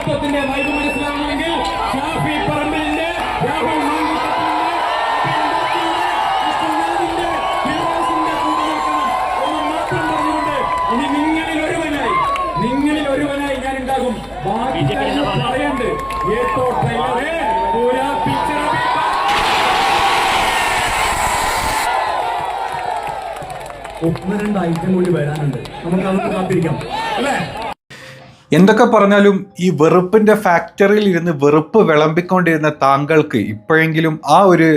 രാഷ്ട്രത്തിന്റെ വൈബ് മനസ്സിലാവണമെങ്കിൽ ഷാഫി പറമ്പിലിന്റെ, രാഹുൽ ഇനി നിങ്ങളിൽ ഒരുവനായി ഞാൻ ഉണ്ടാകും. പറയണ്ട് ഏത്തോ ട്രെയിലറെ പൂരാ പിക്ചർ. ഒന്ന് രണ്ട് ഐറ്റം കൂടി വരാനുണ്ട്, നമുക്ക് അതൊക്കെ കാത്തിരിക്കാം അല്ലേ? എന്തൊക്കെ പറഞ്ഞാലും ഈ വെറുപ്പിന്റെ ഫാക്ടറിയിൽ ഇരുന്ന് വെറുപ്പ് വിളമ്പിക്കൊണ്ടിരുന്ന താങ്കൾക്ക് ഇപ്പോഴെങ്കിലും ആ ഒരു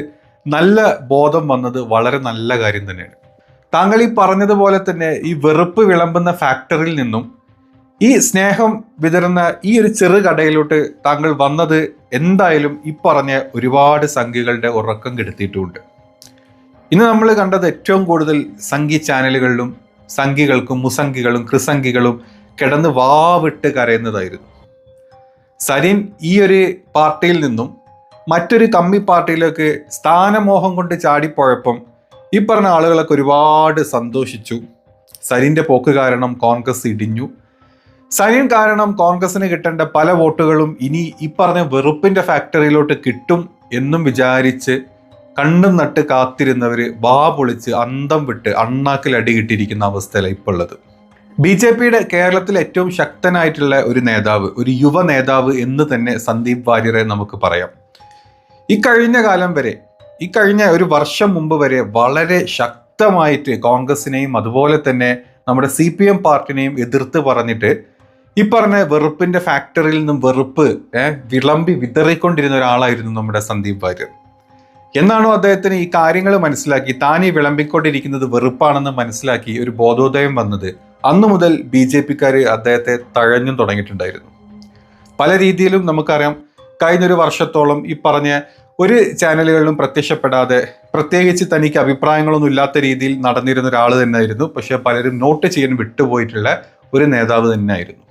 നല്ല ബോധം വന്നത് വളരെ നല്ല കാര്യം തന്നെയാണ്. താങ്കൾ ഈ പറഞ്ഞതുപോലെ തന്നെ ഈ വെറുപ്പ് വിളമ്പുന്ന ഫാക്ടറിയിൽ നിന്നും ഈ സ്നേഹം വിതരുന്ന ഈ ഒരു ചെറു കടയിലോട്ട് താങ്കൾ വന്നത് എന്തായാലും ഈ പറഞ്ഞ ഒരുപാട് സംഖ്യകളുടെ ഉറക്കം കെടുത്തിയിട്ടുമുണ്ട്. ഇന്ന് നമ്മൾ കണ്ടത് ഏറ്റവും കൂടുതൽ സംഖ്യ ചാനലുകളിലും സംഖ്യകൾക്കും മുസംഖികളും കൃസംഖികളും കിടന്ന് വാവിട്ട് കരയുന്നതായിരുന്നു. സരിൻ ഈ ഒരു പാർട്ടിയിൽ നിന്നും മറ്റൊരു കമ്മി പാർട്ടിയിലേക്ക് സ്ഥാനമോഹം കൊണ്ട് ചാടിപ്പോയപ്പം ഈ പറഞ്ഞ ആളുകളൊക്കെ ഒരുപാട് സന്തോഷിച്ചു. സരിൻ്റെ പോക്ക് കാരണം കോൺഗ്രസ് ഇടിഞ്ഞു. സരിൻ കാരണം കോൺഗ്രസിന് കിട്ടേണ്ട പല വോട്ടുകളും ഇനി ഈ പറഞ്ഞ വെറുപ്പിന്റെ ഫാക്ടറിയിലോട്ട് കിട്ടും എന്നും വിചാരിച്ച് കണ്ണും നട്ട് കാത്തിരുന്നവര് വാ പൊളിച്ച് അന്തം വിട്ട് അണ്ണാക്കിൽ അടി കിട്ടിയിരിക്കുന്ന അവസ്ഥയിലാണ് ഇപ്പോൾ ഉള്ളത്. BJPയുടെ കേരളത്തിലെ ഏറ്റവും ശക്തനായിട്ടുള്ള ഒരു നേതാവ്, ഒരു യുവ നേതാവ് എന്ന് തന്നെ സന്ദീപ് വാര്യരെ നമുക്ക് പറയാം. ഈ കഴിഞ്ഞ ഒരു വർഷം മുമ്പ് വരെ വളരെ ശക്തമായിട്ട് കോൺഗ്രസിനെയും അതുപോലെ തന്നെ നമ്മുടെ CPM പാർട്ടിനെയും എതിർത്ത് പറഞ്ഞിട്ട് ഈ പറഞ്ഞ വെറുപ്പിന്റെ ഫാക്ടറിയിൽ നിന്നും വെറുപ്പ് വിളമ്പി വിതറിക്കൊണ്ടിരുന്ന ഒരാളായിരുന്നു നമ്മുടെ സന്ദീപ് വാര്യർ. എന്നാണോ അദ്ദേഹത്തിന് ഈ കാര്യങ്ങൾ മനസ്സിലാക്കി താൻ ഈ വിളമ്പിക്കൊണ്ടിരിക്കുന്നത് വെറുപ്പാണെന്ന് മനസ്സിലാക്കി ഒരു ബോധോദയം വന്നത്, അന്നു മുതൽ BJPക്കാർ അദ്ദേഹത്തെ തഴഞ്ഞും തുടങ്ങിയിട്ടുണ്ടായിരുന്നു. പല രീതിയിലും നമുക്കറിയാം, കഴിഞ്ഞൊരു വർഷത്തോളം ഈ പറഞ്ഞ ഒരു ചാനലുകളിലും പ്രത്യക്ഷപ്പെടാതെ, പ്രത്യേകിച്ച് തനിക്ക് അഭിപ്രായങ്ങളൊന്നും ഇല്ലാത്ത രീതിയിൽ നടന്നിരുന്ന ഒരാൾ തന്നെയായിരുന്നു. പക്ഷെ പലരും നോട്ട് ചെയ്യാൻ വിട്ടുപോയിട്ടുള്ള ഒരു നേതാവ് തന്നെയായിരുന്നു.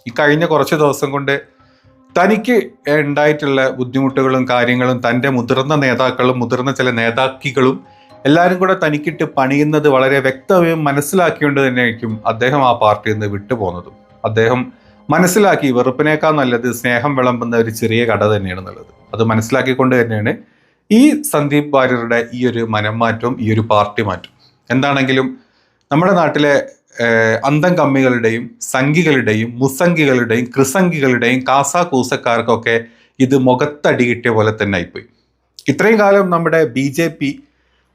ഈ കഴിഞ്ഞ കുറച്ച് ദിവസം കൊണ്ട് തനിക്ക് ഉണ്ടായിട്ടുള്ള ബുദ്ധിമുട്ടുകളും കാര്യങ്ങളും തൻ്റെ മുതിർന്ന നേതാക്കളും മുതിർന്ന ചില നേതാക്കികളും എല്ലാവരും കൂടെ തനിക്കിട്ട് പണിയുന്നത് വളരെ വ്യക്തമായും മനസ്സിലാക്കിക്കൊണ്ട് തന്നെയായിരിക്കും അദ്ദേഹം ആ പാർട്ടിയിൽ നിന്ന് വിട്ടുപോകുന്നതും. അദ്ദേഹം മനസ്സിലാക്കി വെറുപ്പിനേക്കാൾ നല്ലത് സ്നേഹം വിളമ്പുന്ന ഒരു ചെറിയ കട തന്നെയാണ് നല്ലത്. അത് മനസ്സിലാക്കിക്കൊണ്ട് തന്നെയാണ് ഈ സന്ദീപ് വാര്യരുടെ ഈ ഒരു മനം മാറ്റവും ഈ ഒരു പാർട്ടി മാറ്റം. എന്താണെങ്കിലും നമ്മുടെ നാട്ടിലെ അന്തം കമ്മികളുടെയും സംഘികളുടെയും മുസംഘികളുടെയും കൃസംഘികളുടെയും കാസാകൂസക്കാർക്കൊക്കെ ഇത് മുഖത്തടി കിട്ടിയ പോലെ തന്നെ ആയിപ്പോയി. ഇത്രയും കാലം നമ്മുടെ BJP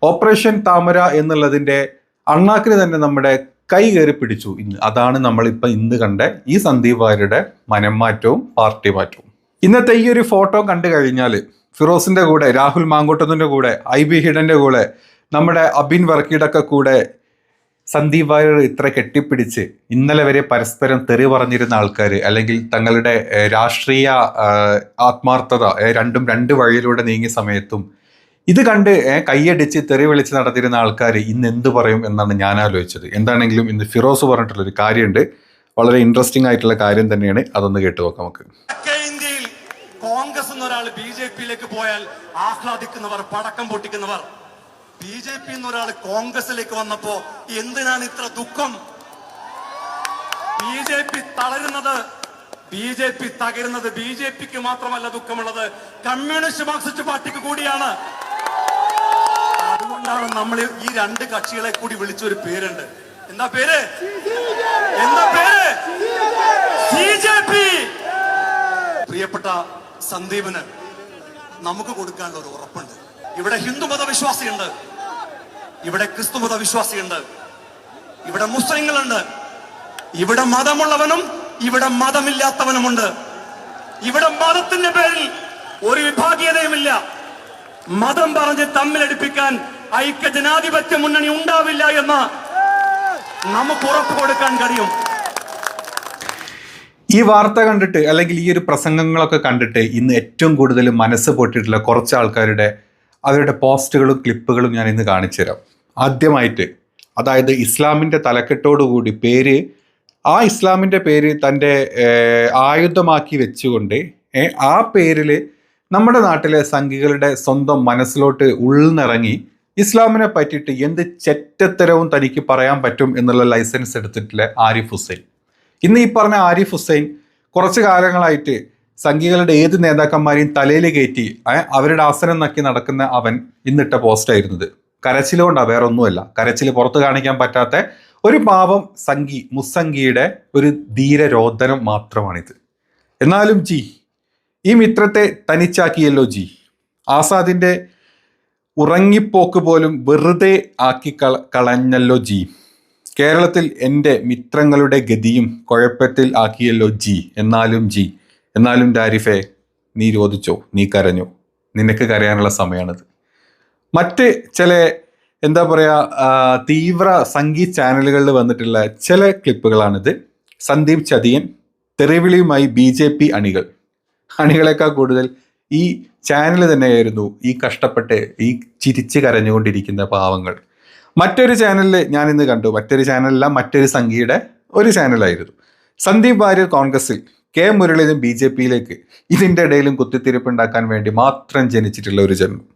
ഓപ്പറേഷൻ താമര എന്നുള്ളതിൻ്റെ അണ്ണാക്കിന് തന്നെ നമ്മുടെ കൈ കയറി പിടിച്ചു. അതാണ് നമ്മളിപ്പോൾ ഇന്ന് കണ്ട ഈ സന്ദീപ് വാര്യരുടെ മനം മാറ്റവും പാർട്ടി മാറ്റവും. ഇന്നത്തെ ഈ ഒരു ഫോട്ടോ കണ്ടു കഴിഞ്ഞാൽ ഫിറോസിന്റെ കൂടെ, രാഹുൽ മാങ്കൂട്ടത്തിന്റെ കൂടെ, IB ഹിഡന്റെ കൂടെ, നമ്മുടെ അബിൻ വർക്കിയുടെയൊക്കെ കൂടെ സന്ദീപ് വാര്യർ ഇത്ര കെട്ടിപ്പിടിച്ച് ഇന്നലെ വരെ പരസ്പരം തെറി പറഞ്ഞിരുന്ന ആൾക്കാർ, അല്ലെങ്കിൽ തങ്ങളുടെ രാഷ്ട്രീയ ആത്മാർത്ഥത രണ്ടും രണ്ട് വഴിയിലൂടെ നീങ്ങിയ സമയത്തും ഇത് കണ്ട് കൈയടിച്ച് തെറി വിളിച്ച് നടത്തിയിരുന്ന ആൾക്കാർ ഇന്ന് എന്ത് പറയും എന്നാണ് ഞാൻ ആലോചിച്ചത്. എന്താണെങ്കിലും ഇന്ന് ഫിറോസ് പറഞ്ഞിട്ടുള്ളൊരു കാര്യമുണ്ട്, വളരെ ഇൻട്രസ്റ്റിംഗ് ആയിട്ടുള്ള കാര്യം തന്നെയാണ്. അതൊന്ന് കേട്ടു നോക്കാം നമുക്ക്. ഇന്ത്യയിൽ കോൺഗ്രസ് എന്നൊരാൾ BJPയിലേക്ക് പോയാൽ ആഹ്ലാദിക്കുന്നവർ, പടക്കം പൊട്ടിക്കുന്നവർ. BJP എന്നൊരാൾ കോൺഗ്രസിലേക്ക് വന്നപ്പോ എന്തിനാണ് ഇത്ര ദുഃഖം? BJP തളരുന്നത്, BJP തകരുന്നത് BJPക്ക് മാത്രമല്ല ദുഃഖമുള്ളത്, കമ്മ്യൂണിസ്റ്റ് മാർക്സിസ്റ്റ് പാർട്ടിക്ക് കൂടിയാണ്. അതുകൊണ്ടാണ് നമ്മൾ ഈ രണ്ട് കക്ഷികളെ കൂടി വിളിച്ചൊരു പേരുണ്ട്. എന്താ പേര്? CJP. പ്രിയപ്പെട്ട സന്ദീപിന് നമുക്ക് കൊടുക്കാനുള്ള ഒരു ഉറപ്പുണ്ട്. ഇവിടെ ഹിന്ദുമത വിശ്വാസിയുണ്ട്, ഇവിടെ ക്രിസ്തുമത വിശ്വാസിയുണ്ട്, ഇവിടെ മുസ്ലിങ്ങളുണ്ട്, ഇവിടെ മതമുള്ളവനും ഇവിടെ മതമില്ലാത്തവനുമുണ്ട്. ഇവിടെ മതത്തിന്റെ പേരിൽ ഒരു വിഭാഗീയതയുമില്ല. മതം പറഞ്ഞ് തമ്മിലടിപ്പിക്കാൻ ഐക്യ ജനാധിപത്യ മുന്നണി ഉണ്ടാവില്ല എന്ന് നമുക്ക് ഉറപ്പ് കൊടുക്കാൻ കഴിയും. ഈ വാർത്ത കണ്ടിട്ട്, അല്ലെങ്കിൽ ഈ ഒരു പ്രസംഗങ്ങളൊക്കെ കണ്ടിട്ട് ഇന്ന് ഏറ്റവും കൂടുതൽ മനസ്സ് പൊട്ടിയിട്ടുള്ള കുറച്ച് ആൾക്കാരുടെ അവരുടെ പോസ്റ്റുകളും ക്ലിപ്പുകളും ഞാൻ ഇന്ന് കാണിച്ചു തരാം. ആദ്യമായിട്ട്, അതായത് ഇസ്ലാമിൻ്റെ തലക്കെട്ടോടുകൂടി ആ ഇസ്ലാമിൻ്റെ പേര് തൻ്റെ ആയുധമാക്കി വെച്ചുകൊണ്ട് ആ പേരിൽ നമ്മുടെ നാട്ടിലെ സംഘികളുടെ സ്വന്തം മനസ്സിലോട്ട് ഉൾനിറങ്ങി ഇസ്ലാമിനെ പറ്റിയിട്ട് എന്ത് ചെറ്റത്തരവും തനിക്ക് പറയാൻ പറ്റും എന്നുള്ള ലൈസൻസ് എടുത്തിട്ടുള്ള ആരിഫ് ഹുസൈൻ. ഇന്ന് ഈ പറഞ്ഞ ആരിഫ് ഹുസൈൻ കുറച്ച് കാലങ്ങളായിട്ട് സംഘികളുടെ ഏത് നേതാക്കന്മാരെയും തലയിൽ കയറ്റി അവരുടെ ആസനം നക്കി നടക്കുന്ന അവൻ ഇന്നിട്ട പോസ്റ്റായിരുന്നത്. കരച്ചിലുകൊണ്ടാണ്, വേറെ ഒന്നുമല്ല. കരച്ചിൽ പുറത്ത് കാണിക്കാൻ പറ്റാത്ത ഒരു പാവം സംഘി, മുസ്സംഘിയുടെ ഒരു ധീരരോധനം മാത്രമാണിത്. എന്നാലും ജി, ഈ മിത്രത്തെ തനിച്ചാക്കിയല്ലോ ജി. ആസാദിന്റെ ഉറങ്ങിപ്പോക്ക് പോലും വെറുതെ ആക്കി കളഞ്ഞല്ലോ ജി. കേരളത്തിൽ എൻ്റെ മിത്രങ്ങളുടെ ഗതിയും കുഴപ്പത്തിൽ ആക്കിയല്ലോ ജി. എന്നാലും ഡാരിഫെ, നീ രോദിച്ചോ, നീ കരഞ്ഞോ, നിനക്ക് കരയാനുള്ള സമയമാണിത്. മറ്റ് ചില എന്താ പറയുക തീവ്ര സംഗീത ചാനലുകളിൽ വന്നിട്ടുള്ള ചില ക്ലിപ്പുകളാണിത്. സന്ദീപ് ചതിയൻ തെറിവിളിയുമായി BJP അണികളെക്കാൾ കൂടുതൽ ഈ ചാനൽ തന്നെയായിരുന്നു ഈ കഷ്ടപ്പെട്ട് ഈ ചിരിച്ച് കരഞ്ഞുകൊണ്ടിരിക്കുന്ന പാവങ്ങൾ. മറ്റൊരു ചാനലിൽ ഞാൻ ഇന്ന് കണ്ടു, മറ്റൊരു ചാനലല്ല, മറ്റൊരു സംഘിയുടെ ഒരു ചാനലായിരുന്നു. സന്ദീപ് വാര്യർ കോൺഗ്രസിൽ, കെ മുരളീധരൻ BJPയിലേക്ക്. ഇതിൻ്റെ ഇടയിലും കുത്തിത്തിരിപ്പുണ്ടാക്കാൻ വേണ്ടി മാത്രം ജനിച്ചിട്ടുള്ള ഒരു ജന്മം.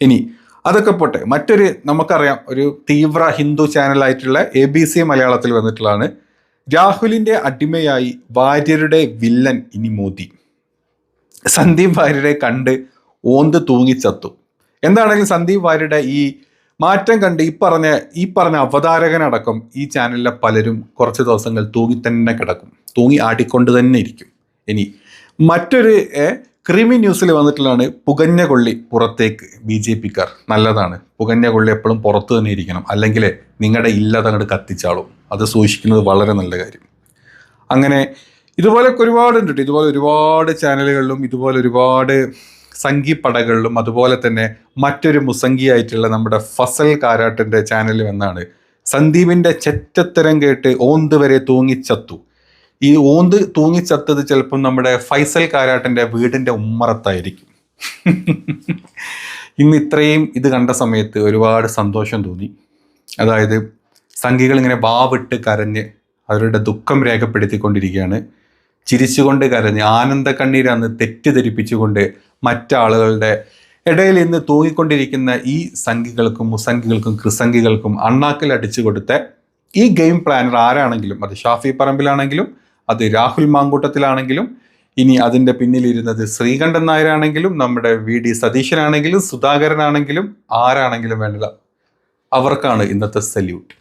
ഇനി അതൊക്കെ പോട്ടെ, മറ്റൊരു നമുക്കറിയാം ഒരു തീവ്ര ഹിന്ദു ചാനലായിട്ടുള്ള ABC മലയാളത്തിൽ വന്നിട്ടുള്ളതാണ്. രാഹുലിൻ്റെ അടിമയായി വാര്യരുടെ വില്ലൻ ഇനി മോദി. സന്ദീപ് വാര്യരെ കണ്ട് ഓന്ത് തൂങ്ങിച്ചത്തു. എന്താണെങ്കിലും സന്ദീപ് വാര്യരുടെ ഈ മാറ്റം കണ്ട് ഈ പറഞ്ഞ അവതാരകനടക്കം ഈ ചാനലിലെ പലരും കുറച്ച് ദിവസങ്ങൾ തൂങ്ങി തന്നെ കിടക്കും, തൂങ്ങി ആടിക്കൊണ്ട് തന്നെ ഇരിക്കും. ഇനി മറ്റൊരു ക്രിമി ന്യൂസിൽ വന്നിട്ടുള്ളതാണ് പുകഞ്ഞ കൊള്ളി പുറത്തേക്ക്. BJPക്കാർ നല്ലതാണ്, പുകഞ്ഞ കൊള്ളി എപ്പോഴും പുറത്ത് തന്നെ ഇരിക്കണം, അല്ലെങ്കിൽ നിങ്ങളുടെ ഇല്ലാതെ അങ്ങോട്ട് കത്തിച്ചാളും. അത് സൂക്ഷിക്കുന്നത് വളരെ നല്ല കാര്യം. അങ്ങനെ ഇതുപോലൊക്കെ ഒരുപാടുണ്ട്. ഇതുപോലെ ഒരുപാട് ചാനലുകളിലും ഇതുപോലെ ഒരുപാട് സംഘിപ്പടകളിലും അതുപോലെ തന്നെ മറ്റൊരു മുസംഗിയായിട്ടുള്ള നമ്മുടെ ഫസൽ കാരാട്ടിൻ്റെ ചാനലിൽ വന്നാണ് സന്ദീപിൻ്റെ ചെറ്റത്തരം കേട്ട് ഓന്ത് വരെ തൂങ്ങിച്ചത്തു. ഈ ഓന്ത് തൂങ്ങിച്ചത്തത് ചിലപ്പം നമ്മുടെ ഫൈസൽ കാരാട്ടിൻ്റെ വീടിൻ്റെ ഉമ്മറത്തായിരിക്കും. ഇന്ന് ഇത്രയും ഇത് കണ്ട സമയത്ത് ഒരുപാട് സന്തോഷം തോന്നി. അതായത് സംഘികൾ ഇങ്ങനെ വാവിട്ട് കരഞ്ഞ് അവരുടെ ദുഃഖം രേഖപ്പെടുത്തിക്കൊണ്ടിരിക്കുകയാണ്. ചിരിച്ചുകൊണ്ട് കരഞ്ഞ് ആനന്ദ കണ്ണീരാന്ന് തെറ്റിദ്ധരിപ്പിച്ചുകൊണ്ട് മറ്റാളുകളുടെ ഇടയിൽ ഇന്ന് തൂങ്ങിക്കൊണ്ടിരിക്കുന്ന ഈ സംഘികൾക്കും മുസംഘികൾക്കും കൃസംഘികൾക്കും അണ്ണാക്കിൽ അടിച്ചു കൊടുത്ത ഈ ഗെയിം പ്ലാനർ ആരാണെങ്കിലും, അത് ഷാഫി പറമ്പിലാണെങ്കിലും അത് രാഹുൽ മാങ്കൂട്ടത്തിലാണെങ്കിലും ഇനി അതിൻ്റെ പിന്നിലിരുന്നത് ശ്രീകണ്ഠൻ നായരാണെങ്കിലും നമ്മുടെ VD സതീശനാണെങ്കിലും സുധാകരനാണെങ്കിലും ആരാണെങ്കിലും വേണ്ടില്ല, അവർക്കാണ് ഇന്നത്തെ സല്യൂട്ട്.